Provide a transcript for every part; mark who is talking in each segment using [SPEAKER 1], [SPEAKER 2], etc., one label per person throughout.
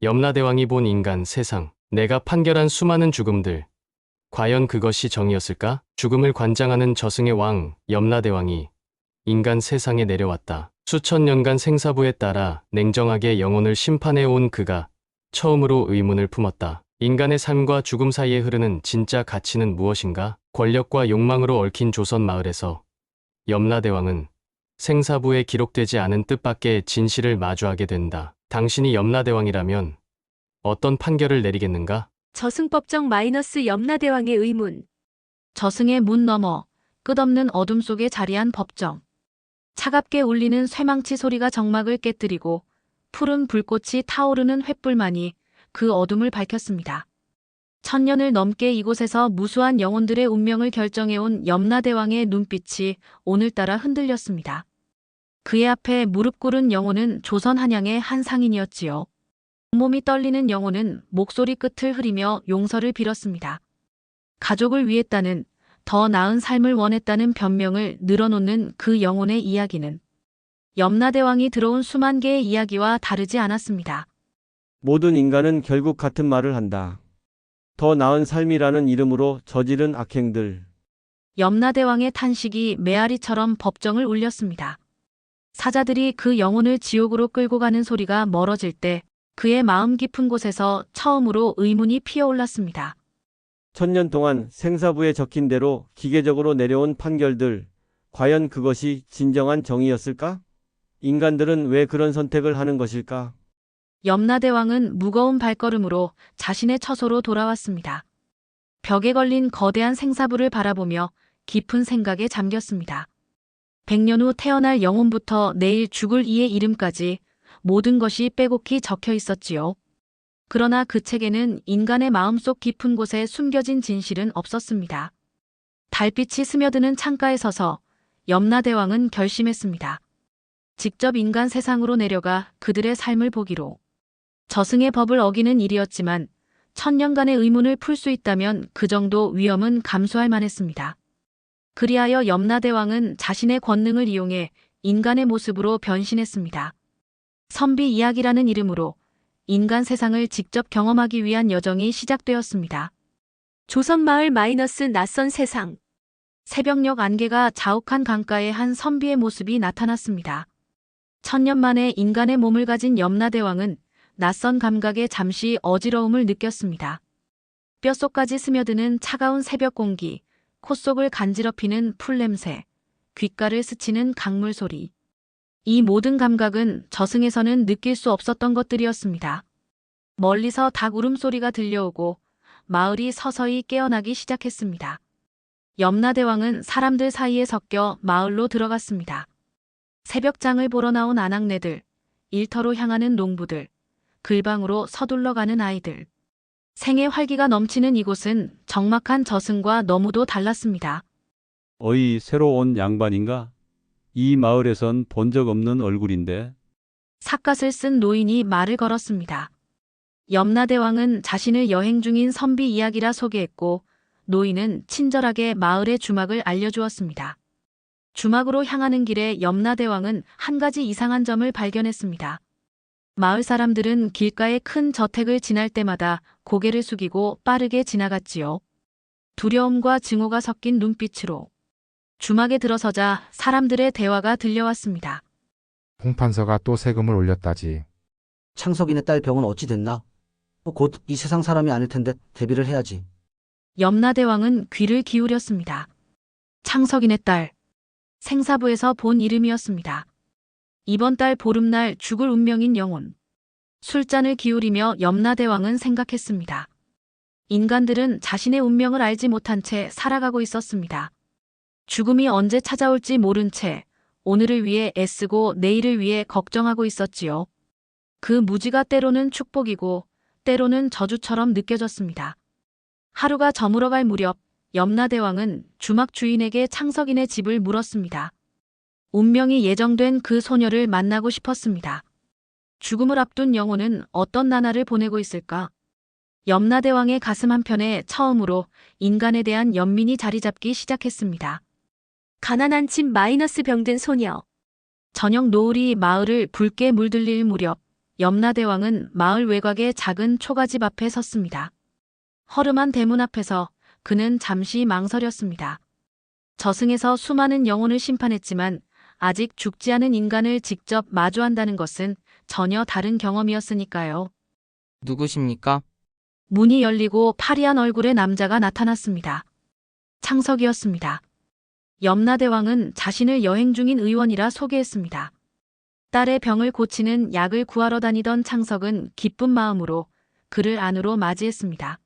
[SPEAKER 1] 염라대왕이 본 인간 세상, 내가 판결한 수많은 죽음들. 과연 그것이 정의였을까? 죽음을 관장하는 저승의 왕, 염라대왕이 인간 세상에 내려왔다. 수천 년간 생사부에 따라 냉정하게 영혼을 심판해 온 그가 처음으로 의문을 품었다. 인간의 삶과 죽음 사이에 흐르는 진짜 가치는 무엇인가? 권력과 욕망으로 얽힌 조선 마을에서 염라대왕은 생사부에 기록되지 않은 뜻밖의 진실을 마주하게 된다. 당신이 염라대왕이라면 어떤 판결을 내리겠는가?
[SPEAKER 2] 저승법정 마이너스 염라대왕의 의문.
[SPEAKER 3] 저승의 문 너머 끝없는 어둠 속에 자리한 법정. 차갑게 울리는 쇠망치 소리가 정막을 깨뜨리고 푸른 불꽃이 타오르는 횃불만이 그 어둠을 밝혔습니다. 천년을 넘게 이곳에서 무수한 영혼들의 운명을 결정해온 염라대왕의 눈빛이 오늘따라 흔들렸습니다. 그의 앞에 무릎 꿇은 영혼은 조선 한양의 한 상인이었지요. 온몸이 떨리는 영혼은 목소리 끝을 흐리며 용서를 빌었습니다. 가족을 위했다는, 더 나은 삶을 원했다는 변명을 늘어놓는 그 영혼의 이야기는 염라대왕이 들어온 수만 개의 이야기와 다르지 않았습니다.
[SPEAKER 4] 모든 인간은 결국 같은 말을 한다. 더 나은 삶이라는 이름으로 저지른 악행들.
[SPEAKER 3] 염라대왕의 탄식이 메아리처럼 법정을 울렸습니다. 사자들이 그 영혼을 지옥으로 끌고 가는 소리가 멀어질 때 그의 마음 깊은 곳에서 처음으로 의문이 피어올랐습니다.
[SPEAKER 4] 천년 동안 생사부에 적힌 대로 기계적으로 내려온 판결들, 과연 그것이 진정한 정의였을까? 인간들은 왜 그런 선택을 하는 것일까?
[SPEAKER 3] 염라대왕은 무거운 발걸음으로 자신의 처소로 돌아왔습니다. 벽에 걸린 거대한 생사부를 바라보며 깊은 생각에 잠겼습니다. 100년 후 태어날 영혼부터 내일 죽을 이의 이름까지 모든 것이 빼곡히 적혀 있었지요. 그러나 그 책에는 인간의 마음속 깊은 곳에 숨겨진 진실은 없었습니다. 달빛이 스며드는 창가에 서서 염라대왕은 결심했습니다. 직접 인간 세상으로 내려가 그들의 삶을 보기로. 저승의 법을 어기는 일이었지만 천년간의 의문을 풀 수 있다면 그 정도 위험은 감수할 만했습니다. 그리하여 염라대왕은 자신의 권능을 이용해 인간의 모습으로 변신했습니다. 선비 이야기라는 이름으로 인간 세상을 직접 경험하기 위한 여정이 시작되었습니다.
[SPEAKER 2] 조선마을 마이너스 낯선 세상.
[SPEAKER 3] 새벽녘 안개가 자욱한 강가에 한 선비의 모습이 나타났습니다. 천년 만에 인간의 몸을 가진 염라대왕은 낯선 감각에 잠시 어지러움을 느꼈습니다. 뼛속까지 스며드는 차가운 새벽 공기, 콧속을 간지럽히는 풀냄새, 귓가를 스치는 강물 소리. 이 모든 감각은 저승에서는 느낄 수 없었던 것들이었습니다. 멀리서 닭 울음소리가 들려오고 마을이 서서히 깨어나기 시작했습니다. 염라대왕은 사람들 사이에 섞여 마을로 들어갔습니다. 새벽장을 보러 나온 아낙네들, 일터로 향하는 농부들, 글방으로 서둘러 가는 아이들. 생의 활기가 넘치는 이곳은 적막한 저승과 너무도 달랐습니다.
[SPEAKER 5] 어이, 새로 온 양반인가? 이 마을에선 본 적 없는 얼굴인데.
[SPEAKER 3] 삿갓을 쓴 노인이 말을 걸었습니다. 염라대왕은 자신을 여행 중인 선비 이야기라 소개했고 노인은 친절하게 마을의 주막을 알려주었습니다. 주막으로 향하는 길에 염라대왕은 한 가지 이상한 점을 발견했습니다. 마을 사람들은 길가의 큰 저택을 지날 때마다 고개를 숙이고 빠르게 지나갔지요. 두려움과 증오가 섞인 눈빛으로. 주막에 들어서자 사람들의 대화가 들려왔습니다.
[SPEAKER 6] 홍판서가 또 세금을 올렸다지.
[SPEAKER 7] 창석이네 딸 병은 어찌 됐나? 곧 이 세상 사람이 아닐 텐데 대비를 해야지.
[SPEAKER 3] 염라대왕은 귀를 기울였습니다. 창석인의 딸. 생사부에서 본 이름이었습니다. 이번 달 보름날 죽을 운명인 영혼. 술잔을 기울이며 염라대왕은 생각했습니다. 인간들은 자신의 운명을 알지 못한 채 살아가고 있었습니다. 죽음이 언제 찾아올지 모른 채 오늘을 위해 애쓰고 내일을 위해 걱정하고 있었지요. 그 무지가 때로는 축복이고 때로는 저주처럼 느껴졌습니다. 하루가 저물어갈 무렵 염라대왕은 주막 주인에게 창석인의 집을 물었습니다. 운명이 예정된 그 소녀를 만나고 싶었습니다. 죽음을 앞둔 영혼은 어떤 나날을 보내고 있을까? 염라대왕의 가슴 한편에 처음으로 인간에 대한 연민이 자리 잡기 시작했습니다.
[SPEAKER 2] 가난한 집 마이너스 병든 소녀.
[SPEAKER 3] 저녁 노을이 마을을 붉게 물들릴 무렵 염라대왕은 마을 외곽의 작은 초가집 앞에 섰습니다. 허름한 대문 앞에서 그는 잠시 망설였습니다. 저승에서 수많은 영혼을 심판했지만 아직 죽지 않은 인간을 직접 마주한다는 것은 전혀 다른 경험이었으니까요.
[SPEAKER 8] 누구십니까?
[SPEAKER 3] 문이 열리고 파리한 얼굴의 남자가 나타났습니다. 창석이었습니다. 염라대왕은 자신을 여행 중인 의원이라 소개했습니다. 딸의 병을 고치는 약을 구하러 다니던 창석은 기쁜 마음으로 그를 안으로 맞이했습니다.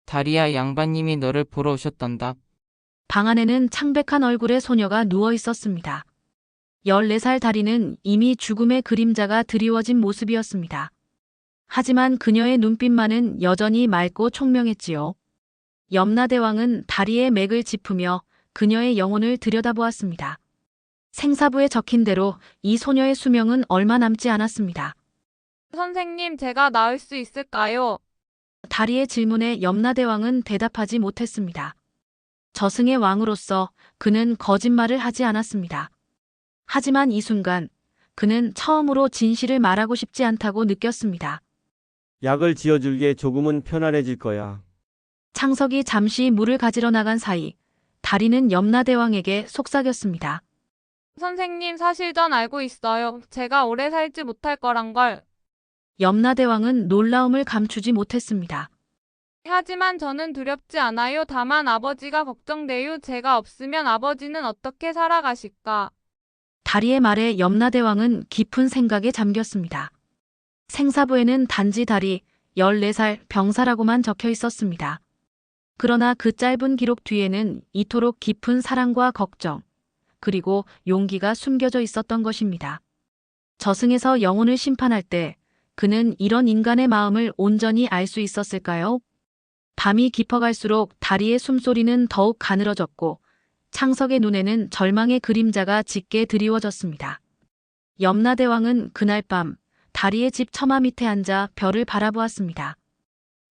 [SPEAKER 8] 다리야 양반님이 너를 보러 오셨단다.
[SPEAKER 3] 방 안에는 창백한 얼굴의 소녀가 누워 있었습니다. 14살 다리는 이미 죽음의 그림자가 드리워진 모습이었습니다. 하지만 그녀의 눈빛만은 여전히 맑고 총명했지요. 염라대왕은 다리의 맥을 짚으며 그녀의 영혼을 들여다보았습니다. 생사부에 적힌 대로 이 소녀의 수명은 얼마 남지 않았습니다.
[SPEAKER 9] 선생님, 제가 나을 수 있을까요?
[SPEAKER 3] 다리의 질문에 염라대왕은 대답하지 못했습니다. 저승의 왕으로서 그는 거짓말을 하지 않았습니다. 하지만 이 순간 그는 처음으로 진실을 말하고 싶지 않다고 느꼈습니다.
[SPEAKER 4] 약을 지어줄게. 조금은 편안해질 거야.
[SPEAKER 3] 창석이 잠시 물을 가지러 나간 사이 다리는 염라대왕에게 속삭였습니다.
[SPEAKER 9] 선생님, 사실 전 알고 있어요. 제가 오래 살지 못할 거란 걸.
[SPEAKER 3] 염라대왕은 놀라움을 감추지 못했습니다.
[SPEAKER 9] 하지만 저는 두렵지 않아요. 다만 아버지가 걱정돼요. 제가 없으면 아버지는 어떻게 살아가실까?
[SPEAKER 3] 다리의 말에 염라대왕은 깊은 생각에 잠겼습니다. 생사부에는 단지 다리 14살 병사라고만 적혀 있었습니다. 그러나 그 짧은 기록 뒤에는 이토록 깊은 사랑과 걱정, 그리고 용기가 숨겨져 있었던 것입니다. 저승에서 영혼을 심판할 때 그는 이런 인간의 마음을 온전히 알 수 있었을까요? 밤이 깊어갈수록 다리의 숨소리는 더욱 가늘어졌고 창석의 눈에는 절망의 그림자가 짙게 드리워졌습니다. 염라대왕은 그날 밤 다리의 집 처마 밑에 앉아 별을 바라보았습니다.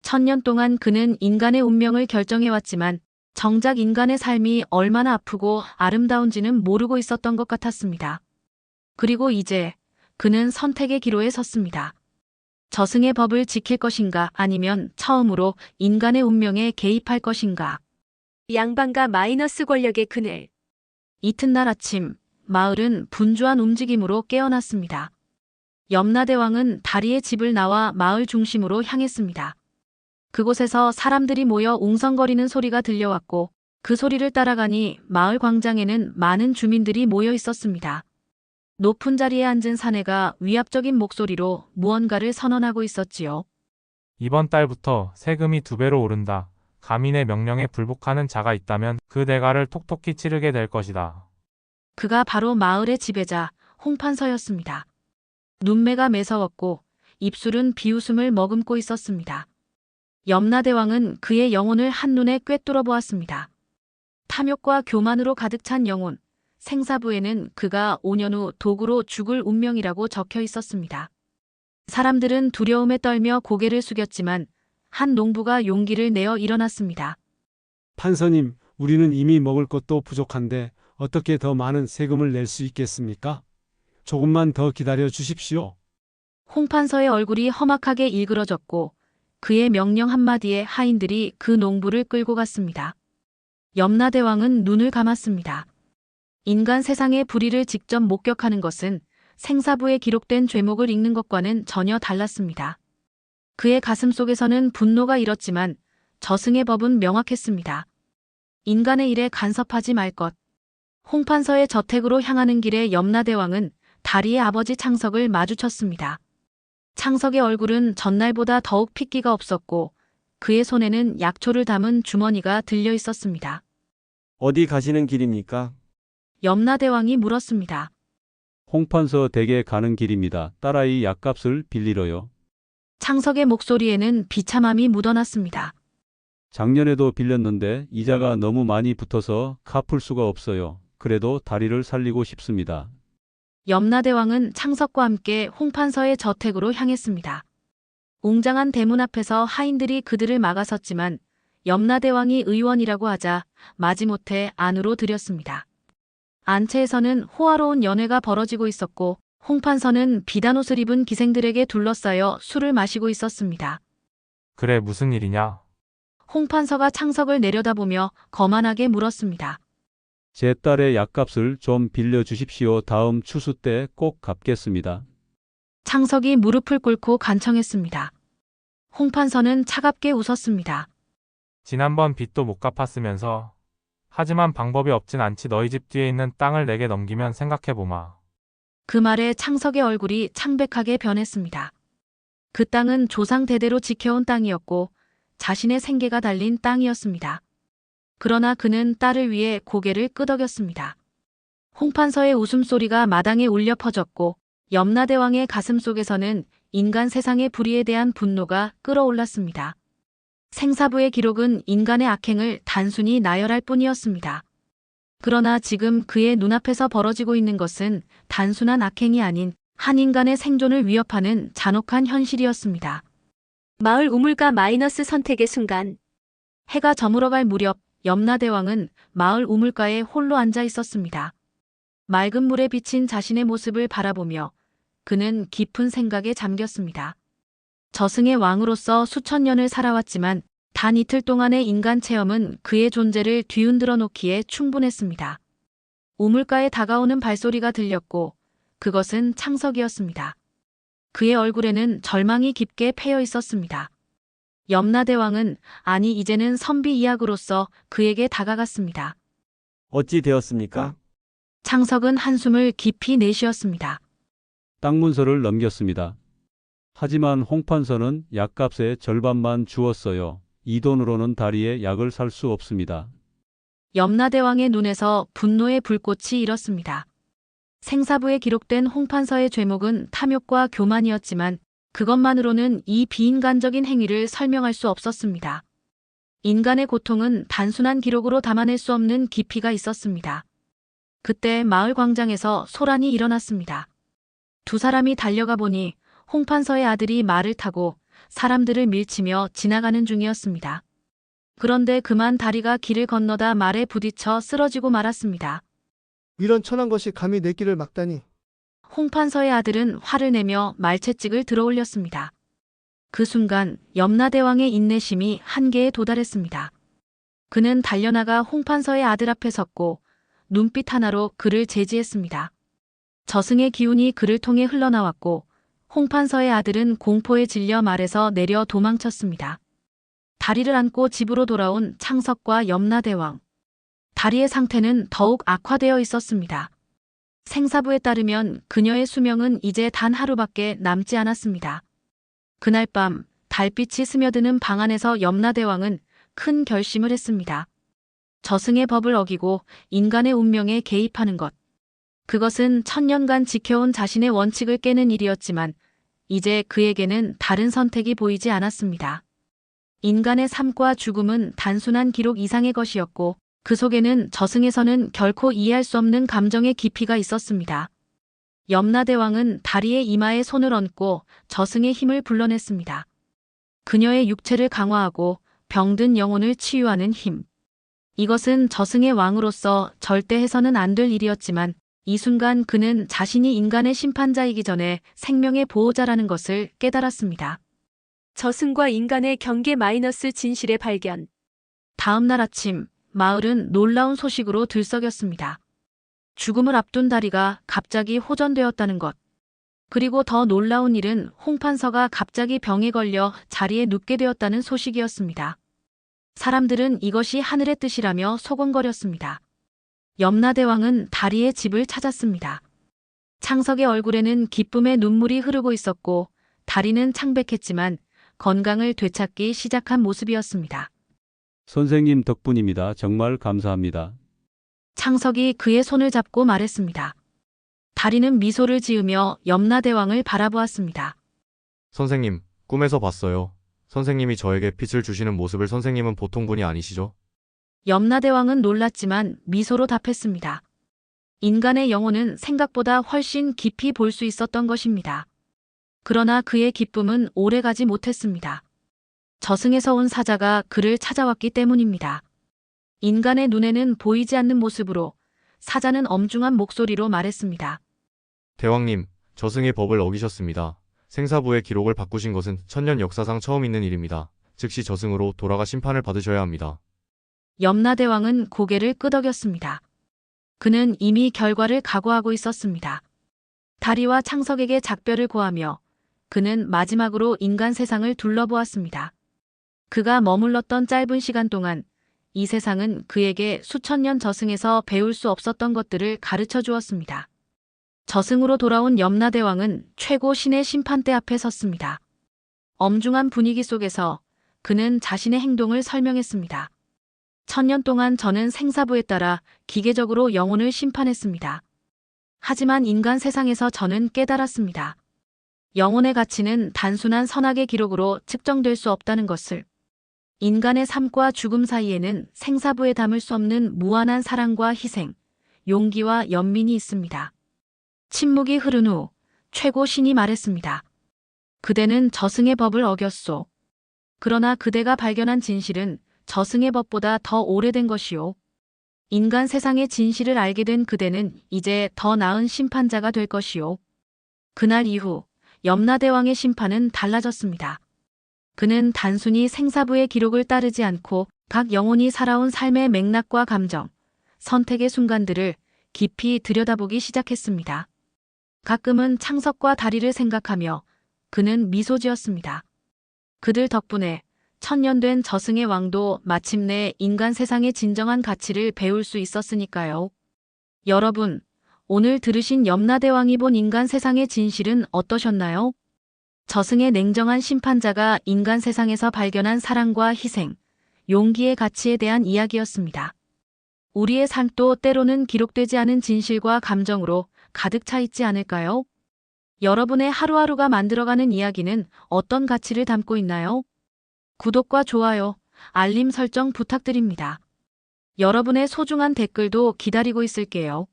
[SPEAKER 3] 1000년 동안 그는 인간의 운명을 결정해왔지만 정작 인간의 삶이 얼마나 아프고 아름다운지는 모르고 있었던 것 같았습니다. 그리고 이제 그는 선택의 기로에 섰습니다. 저승의 법을 지킬 것인가 아니면 처음으로 인간의 운명에 개입할 것인가.
[SPEAKER 2] 양반과 마이너스 권력의 그늘.
[SPEAKER 3] 이튿날 아침 마을은 분주한 움직임으로 깨어났습니다. 염라대왕은 다리의 집을 나와 마을 중심으로 향했습니다. 그곳에서 사람들이 모여 웅성거리는 소리가 들려왔고 그 소리를 따라가니 마을 광장에는 많은 주민들이 모여 있었습니다. 높은 자리에 앉은 사내가 위압적인 목소리로 무언가를 선언하고 있었지요.
[SPEAKER 10] 이번 달부터 세금이 2배로 오른다. 가민의 명령에 불복하는 자가 있다면 그 대가를 톡톡히 치르게 될 것이다.
[SPEAKER 3] 그가 바로 마을의 지배자 홍판서였습니다. 눈매가 매서웠고 입술은 비웃음을 머금고 있었습니다. 염라대왕은 그의 영혼을 한눈에 꿰뚫어 보았습니다. 탐욕과 교만으로 가득 찬 영혼, 생사부에는 그가 5년 후 도구로 죽을 운명이라고 적혀 있었습니다. 사람들은 두려움에 떨며 고개를 숙였지만 한 농부가 용기를 내어 일어났습니다.
[SPEAKER 11] 판서님, 우리는 이미 먹을 것도 부족한데 어떻게 더 많은 세금을 낼 수 있겠습니까? 조금만 더 기다려 주십시오.
[SPEAKER 3] 홍판서의 얼굴이 험악하게 일그러졌고 그의 명령 한마디에 하인들이 그 농부를 끌고 갔습니다. 염라대왕은 눈을 감았습니다. 인간 세상의 불의를 직접 목격하는 것은 생사부에 기록된 죄목을 읽는 것과는 전혀 달랐습니다. 그의 가슴 속에서는 분노가 일었지만 저승의 법은 명확했습니다. 인간의 일에 간섭하지 말 것. 홍판서의 저택으로 향하는 길에 염라대왕은 다리의 아버지 창석을 마주쳤습니다. 창석의 얼굴은 전날보다 더욱 핏기가 없었고 그의 손에는 약초를 담은 주머니가 들려 있었습니다.
[SPEAKER 4] 어디 가시는 길입니까?
[SPEAKER 3] 염라대왕이 물었습니다.
[SPEAKER 5] 홍판서 댁에 가는 길입니다. 딸아이 약값을 빌리러요.
[SPEAKER 3] 창석의 목소리에는 비참함이 묻어났습니다.
[SPEAKER 5] 작년에도 빌렸는데 이자가 너무 많이 붙어서 갚을 수가 없어요. 그래도 다리를 살리고 싶습니다.
[SPEAKER 3] 염라대왕은 창석과 함께 홍판서의 저택으로 향했습니다. 웅장한 대문 앞에서 하인들이 그들을 막아섰지만 염라대왕이 의원이라고 하자 마지못해 안으로 들였습니다. 안채에서는 호화로운 연회가 벌어지고 있었고 홍판서는 비단 옷을 입은 기생들에게 둘러싸여 술을 마시고 있었습니다.
[SPEAKER 10] 그래, 무슨 일이냐?
[SPEAKER 3] 홍판서가 창석을 내려다보며 거만하게 물었습니다.
[SPEAKER 5] 제 딸의 약값을 좀 빌려주십시오. 다음 추수 때 꼭 갚겠습니다.
[SPEAKER 3] 창석이 무릎을 꿇고 간청했습니다. 홍판서는 차갑게 웃었습니다.
[SPEAKER 10] 지난번 빚도 못 갚았으면서. 하지만 방법이 없진 않지. 너희 집 뒤에 있는 땅을 내게 넘기면 생각해보마.
[SPEAKER 3] 그 말에 창석의 얼굴이 창백하게 변했습니다. 그 땅은 조상 대대로 지켜온 땅이었고 자신의 생계가 달린 땅이었습니다. 그러나 그는 딸을 위해 고개를 끄덕였습니다. 홍판서의 웃음소리가 마당에 울려 퍼졌고 염라대왕의 가슴속에서는 인간 세상의 불의에 대한 분노가 끓어올랐습니다. 생사부의 기록은 인간의 악행을 단순히 나열할 뿐이었습니다. 그러나 지금 그의 눈앞에서 벌어지고 있는 것은 단순한 악행이 아닌 한 인간의 생존을 위협하는 잔혹한 현실이었습니다.
[SPEAKER 2] 마을 우물가 마이너스 선택의 순간.
[SPEAKER 3] 해가 저물어갈 무렵 염라대왕은 마을 우물가에 홀로 앉아 있었습니다. 맑은 물에 비친 자신의 모습을 바라보며 그는 깊은 생각에 잠겼습니다. 저승의 왕으로서 수천 년을 살아왔지만 단 이틀 동안의 인간 체험은 그의 존재를 뒤흔들어 놓기에 충분했습니다. 우물가에 다가오는 발소리가 들렸고 그것은 창석이었습니다. 그의 얼굴에는 절망이 깊게 패여 있었습니다. 염라대왕은 아니 이제는 선비 이약으로서 그에게 다가갔습니다.
[SPEAKER 4] 어찌 되었습니까?
[SPEAKER 3] 창석은 한숨을 깊이 내쉬었습니다.
[SPEAKER 5] 땅 문서를 넘겼습니다. 하지만 홍판서는 약값의 절반만 주었어요. 이 돈으로는 다리에 약을 살 수 없습니다.
[SPEAKER 3] 염라대왕의 눈에서 분노의 불꽃이 일었습니다. 생사부에 기록된 홍판서의 죄목은 탐욕과 교만이었지만 그것만으로는 이 비인간적인 행위를 설명할 수 없었습니다. 인간의 고통은 단순한 기록으로 담아낼 수 없는 깊이가 있었습니다. 그때 마을 광장에서 소란이 일어났습니다. 두 사람이 달려가 보니 홍판서의 아들이 말을 타고 사람들을 밀치며 지나가는 중이었습니다. 그런데 그만 다리가 길을 건너다 말에 부딪혀 쓰러지고 말았습니다.
[SPEAKER 12] 이런 천한 것이 감히 내 길을 막다니.
[SPEAKER 3] 홍판서의 아들은 화를 내며 말채찍을 들어올렸습니다. 그 순간 염라대왕의 인내심이 한계에 도달했습니다. 그는 달려나가 홍판서의 아들 앞에 섰고 눈빛 하나로 그를 제지했습니다. 저승의 기운이 그를 통해 흘러나왔고 홍판서의 아들은 공포에 질려 말에서 내려 도망쳤습니다. 다리를 안고 집으로 돌아온 창석과 염라대왕. 다리의 상태는 더욱 악화되어 있었습니다. 생사부에 따르면 그녀의 수명은 이제 단 하루밖에 남지 않았습니다. 그날 밤 달빛이 스며드는 방 안에서 염라대왕은 큰 결심을 했습니다. 저승의 법을 어기고 인간의 운명에 개입하는 것. 그것은 천년간 지켜온 자신의 원칙을 깨는 일이었지만 이제 그에게는 다른 선택이 보이지 않았습니다. 인간의 삶과 죽음은 단순한 기록 이상의 것이었고 그 속에는 저승에서는 결코 이해할 수 없는 감정의 깊이가 있었습니다. 염라대왕은 다리의 이마에 손을 얹고 저승의 힘을 불러냈습니다. 그녀의 육체를 강화하고 병든 영혼을 치유하는 힘. 이것은 저승의 왕으로서 절대 해서는 안 될 일이었지만 이 순간 그는 자신이 인간의 심판자이기 전에 생명의 보호자라는 것을 깨달았습니다.
[SPEAKER 2] 저승과 인간의 경계 마이너스 진실의 발견.
[SPEAKER 3] 다음 날 아침 마을은 놀라운 소식으로 들썩였습니다. 죽음을 앞둔 다리가 갑자기 호전되었다는 것. 그리고 더 놀라운 일은 홍판서가 갑자기 병에 걸려 자리에 눕게 되었다는 소식이었습니다. 사람들은 이것이 하늘의 뜻이라며 소곤거렸습니다. 염라대왕은 다리의 집을 찾았습니다. 창석의 얼굴에는 기쁨의 눈물이 흐르고 있었고 다리는 창백했지만 건강을 되찾기 시작한 모습이었습니다.
[SPEAKER 5] 선생님 덕분입니다. 정말 감사합니다.
[SPEAKER 3] 창석이 그의 손을 잡고 말했습니다. 다리는 미소를 지으며 염라대왕을 바라보았습니다.
[SPEAKER 13] 선생님, 꿈에서 봤어요. 선생님이 저에게 빛을 주시는 모습을. 선생님은 보통 분이 아니시죠?
[SPEAKER 3] 염라대왕은 놀랐지만 미소로 답했습니다. 인간의 영혼은 생각보다 훨씬 깊이 볼 수 있었던 것입니다. 그러나 그의 기쁨은 오래가지 못했습니다. 저승에서 온 사자가 그를 찾아왔기 때문입니다. 인간의 눈에는 보이지 않는 모습으로 사자는 엄중한 목소리로 말했습니다.
[SPEAKER 13] 대왕님, 저승의 법을 어기셨습니다. 생사부의 기록을 바꾸신 것은 천년 역사상 처음 있는 일입니다. 즉시 저승으로 돌아가 심판을 받으셔야 합니다.
[SPEAKER 3] 염라대왕은 고개를 끄덕였습니다. 그는 이미 결과를 각오하고 있었습니다. 다리와 창석에게 작별을 고하며 그는 마지막으로 인간 세상을 둘러보았습니다. 그가 머물렀던 짧은 시간 동안 이 세상은 그에게 수천 년 저승에서 배울 수 없었던 것들을 가르쳐 주었습니다. 저승으로 돌아온 염라대왕은 최고 신의 심판대 앞에 섰습니다. 엄중한 분위기 속에서 그는 자신의 행동을 설명했습니다. 1000년 동안 저는 생사부에 따라 기계적으로 영혼을 심판했습니다. 하지만 인간 세상에서 저는 깨달았습니다. 영혼의 가치는 단순한 선악의 기록으로 측정될 수 없다는 것을. 인간의 삶과 죽음 사이에는 생사부에 담을 수 없는 무한한 사랑과 희생, 용기와 연민이 있습니다. 침묵이 흐른 후 최고 신이 말했습니다. 그대는 저승의 법을 어겼소. 그러나 그대가 발견한 진실은 저승의 법보다 더 오래된 것이오. 인간 세상의 진실을 알게 된 그대는 이제 더 나은 심판자가 될 것이오. 그날 이후 염라대왕의 심판은 달라졌습니다. 그는 단순히 생사부의 기록을 따르지 않고 각 영혼이 살아온 삶의 맥락과 감정, 선택의 순간들을 깊이 들여다보기 시작했습니다. 가끔은 창석과 다리를 생각하며 그는 미소 지었습니다. 그들 덕분에 1000년 된 저승의 왕도 마침내 인간 세상의 진정한 가치를 배울 수 있었으니까요. 여러분, 오늘 들으신 염라대왕이 본 인간 세상의 진실은 어떠셨나요? 저승의 냉정한 심판자가 인간 세상에서 발견한 사랑과 희생, 용기의 가치에 대한 이야기였습니다. 우리의 삶도 때로는 기록되지 않은 진실과 감정으로 가득 차 있지 않을까요? 여러분의 하루하루가 만들어가는 이야기는 어떤 가치를 담고 있나요? 구독과 좋아요, 알림 설정 부탁드립니다. 여러분의 소중한 댓글도 기다리고 있을게요.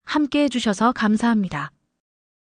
[SPEAKER 3] 함께 해주셔서 감사합니다.